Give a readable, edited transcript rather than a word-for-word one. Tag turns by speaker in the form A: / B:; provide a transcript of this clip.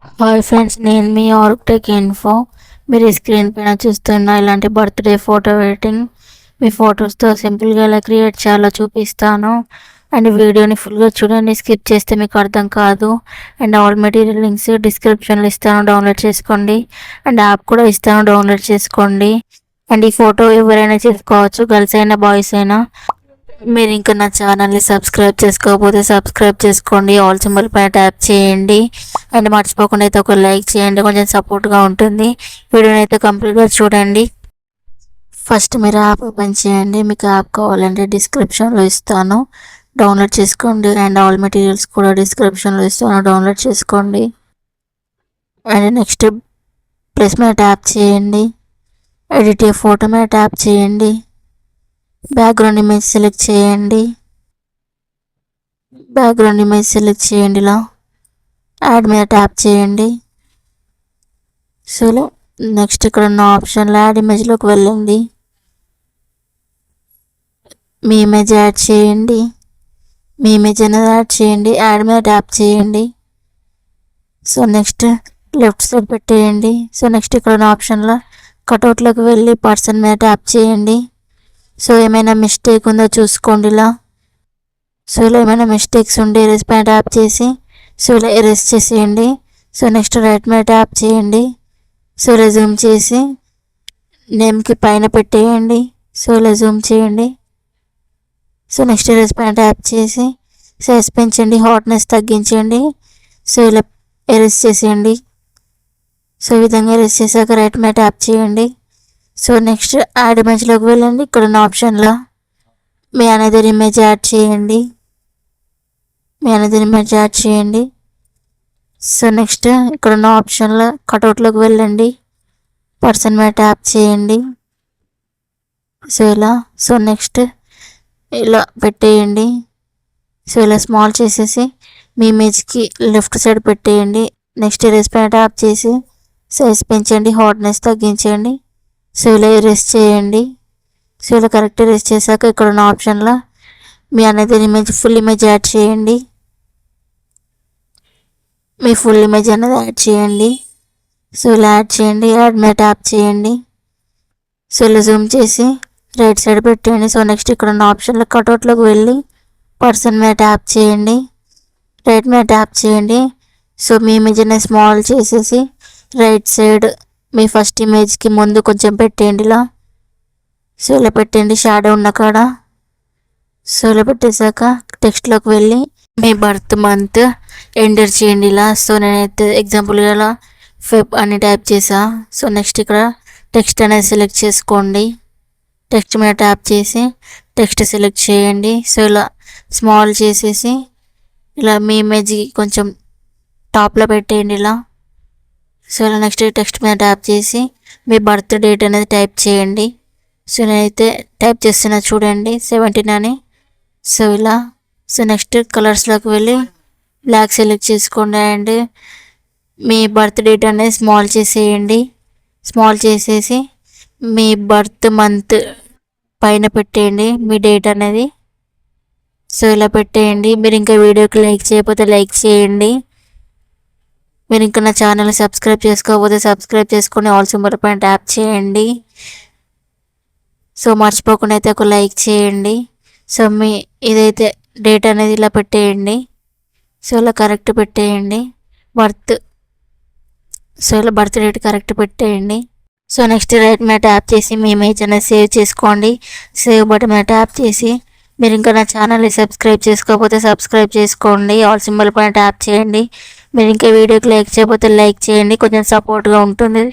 A: Hi friends, నేను మీ ఆర్క్టెక్ info. మీరు ఈ స్క్రీన్ పైన చూస్తున్న ఇలాంటి బర్త్డే ఫోటో ఎడిటింగ్ మీ ఫొటోస్తో సింపుల్గా ఎలా క్రియేట్ చేయాలో చూపిస్తాను. అండ్ వీడియోని ఫుల్గా చూడండి, స్కిప్ చేస్తే మీకు అర్థం కాదు. అండ్ ఆల్ మెటీరియల్ లింక్స్ డిస్క్రిప్షన్లో ఇస్తాను, డౌన్లోడ్ చేసుకోండి. అండ్ యాప్ కూడా ఇస్తాను, డౌన్లోడ్ చేసుకోండి. అండ్ ఈ ఫోటో ఎవరైనా చేసుకోవచ్చు, గర్ల్స్ అయినా బాయ్స్ అయినా. మీరు ఇంకా నా ఛానల్ని సబ్స్క్రైబ్ చేసుకోకపోతే సబ్స్క్రైబ్ చేసుకోండి, ఆల్ సింబల్ పైన ట్యాప్ చేయండి. అండ్ మర్చిపోకుండా అయితే ఒక లైక్ చేయండి, కొంచెం సపోర్ట్గా ఉంటుంది. వీడియోని అయితే కంప్లీట్గా చూడండి. ఫస్ట్ మీరు యాప్ ఓపెన్ చేయండి. మీకు యాప్ కావాలంటే డిస్క్రిప్షన్లో ఇస్తాను, డౌన్లోడ్ చేసుకోండి. అండ్ ఆల్ మెటీరియల్స్ కూడా డిస్క్రిప్షన్లో ఇస్తాను, డౌన్లోడ్ చేసుకోండి. అండ్ నెక్స్ట్ ప్లస్ మీద ట్యాప్ చేయండి, ఎడిట్ ఏ ఫోటో మీద ట్యాప్ చేయండి. బ్యాక్గ్రౌండ్ ఇమేజ్ సెలెక్ట్ చేయండి. ఇలా యాడ్ మీద ట్యాప్ చేయండి. సో నెక్స్ట్ ఇక్కడ ఉన్న ఆప్షన్లో యాడ్ ఇమేజ్లోకి వెళ్ళండి. మీ ఇమేజ్ యాడ్ చేయండి. మీ ఇమేజ్ అనేది యాడ్ చేయండి, యాడ్ మీద ట్యాప్ చేయండి. సో నెక్స్ట్ లెఫ్ట్ సైడ్ పెట్టేయండి. సో నెక్స్ట్ ఇక్కడ ఉన్న ఆప్షన్లో కటౌట్లోకి వెళ్ళి పర్సన్ మీద ట్యాప్ చేయండి. సో ఏమైనా మిస్టేక్ ఉందో చూసుకోండి ఇలా. సో ఇలా ఏమైనా మిస్టేక్స్ ఉంటే ఎరేస్ పైన ట్యాప్ చేసి సో ఇలా ఎరేస్ చేసేయండి. సో నెక్స్ట్ రైట్ మీద ట్యాప్ చేయండి. సో ఇలా జూమ్ చేసి నేమ్కి పైన పెట్టేయండి. సో ఇలా జూమ్ చేయండి. సో నెక్స్ట్ ఎరేస్ పైన ట్యాప్ చేసి సైజ్ పెంచండి, హాట్నెస్ తగ్గించండి. సో ఇలా ఎరేస్ చేసేయండి. సో ఈ విధంగా ఎరేస్ చేశాక రైట్ మీద ట్యాప్ చేయండి. సో నెక్స్ట్ యాడ్ ఇమేజ్లోకి వెళ్ళండి. ఇక్కడ ఉన్న ఆప్షన్లో మీ అనదర్ ఇమేజ్ యాడ్ చేయండి. సో నెక్స్ట్ ఇక్కడ ఉన్న ఆప్షన్లో కటౌట్లోకి వెళ్ళండి, పర్సన్ మీద ట్యాప్ చేయండి. సో ఇలా సో నెక్స్ట్ ఇలా పెట్టేయండి. సో ఇలా స్మాల్ చేసేసి మీ ఇమేజ్కి లెఫ్ట్ సైడ్ పెట్టేయండి. నెక్స్ట్ ఎరేస్ పైన ట్యాప్ చేసి సైజ్ పెంచండి, హాట్నెస్ తగ్గించండి. సో ఇలా ఎరేస్ చేయండి. సో ఇలా కరెక్ట్ ఎరేస్ చేశాక ఇక్కడ ఉన్న ఆప్షన్లో మీ అనేది ఇమేజ్ ఫుల్ ఇమేజ్ యాడ్ చేయండి. మీ ఫుల్ ఇమేజ్ అనేది యాడ్ చేయండి. సో ఇలా యాడ్ చేయండి, యాడ్ మీద ట్యాప్ చేయండి. సో ఇలా జూమ్ చేసి రైట్ సైడ్ పెట్టండి. సో నెక్స్ట్ ఇక్కడ ఉన్న ఆప్షన్లో కటౌట్లోకి వెళ్ళి పర్సన్ మీద ట్యాప్ చేయండి, రైట్ మీద ట్యాప్ చేయండి. సో మీ ఇమేజ్ అనేది స్మాల్ చేసేసి రైట్ సైడ్ మీ ఫస్ట్ ఇమేజ్కి ముందు కొంచెం పెట్టేయండి ఇలా. సో ఇలా పెట్టండి షాడో ఉన్న కాడ. సో ఇలా పెట్టేశాక టెక్స్ట్లోకి వెళ్ళి మీ బర్త్ మంత్ ఎంటర్ చేయండి ఇలా. సో నేనైతే ఎగ్జాంపుల్ ఇలా ఫెబ్ అని టైప్ చేసా. సో నెక్స్ట్ ఇక్కడ టెక్స్ట్ అనేది సెలెక్ట్ చేసుకోండి. టెక్స్ట్ మీద ట్యాప్ చేసి టెక్స్ట్ సెలెక్ట్ చేయండి. సో ఇలా స్మాల్ చేసేసి ఇలా మీ ఇమేజ్కి కొంచెం టాప్లో పెట్టేయండి ఇలా. సో ఇలా నెక్స్ట్ టెక్స్ట్ మీద ట్యాప్ చేసి మీ బర్త్ డేట్ అనేది టైప్ చేయండి. సో నేనైతే టైప్ చేస్తున్నా చూడండి, 17 అని. సో ఇలా సో నెక్స్ట్ కలర్స్లోకి వెళ్ళి బ్లాక్ సెలెక్ట్ చేసుకోండి. అండ్ మీ బర్త్ డేట్ అనేది స్మాల్ చేసేయండి. స్మాల్ చేసేసి మీ బర్త్ మంత్ పైన పెట్టేయండి మీ డేట్ అనేది. సో ఇలా పెట్టేయండి. మీరు ఇంకా వీడియోకి లైక్ చేయకపోతే లైక్ చేయండి. మీరు ఇంకా నా ఛానల్ని సబ్స్క్రైబ్ చేసుకోకపోతే సబ్స్క్రైబ్ చేసుకొని ఆల్ సింబల్ పైన ట్యాప్ చేయండి. సో మర్చిపోకుండా అయితే ఒక లైక్ చేయండి. సో మీ ఇదైతే డేట్ అనేది ఇలా పెట్టేయండి. సో ఇలా కరెక్ట్ పెట్టేయండి బర్త్. సో ఇలా బర్త్ డేట్ కరెక్ట్ పెట్టేయండి. సో నెక్స్ట్ రైట్ మీద ట్యాప్ చేసి మీ ఇమేజ్ అనేది సేవ్ చేసుకోండి. సేవ్ బటన్ మీద ట్యాప్ చేసి మీరు ఇంకా నా ఛానల్ని సబ్స్క్రైబ్ చేసుకోకపోతే సబ్స్క్రైబ్ చేసుకోండి, ఆల్ సింబల్ పైన ట్యాప్ చేయండి. మీరు ఇంకా వీడియోకి లైక్ చేయకపోతే లైక్ చేయండి, కొంచెం సపోర్ట్గా ఉంటుంది.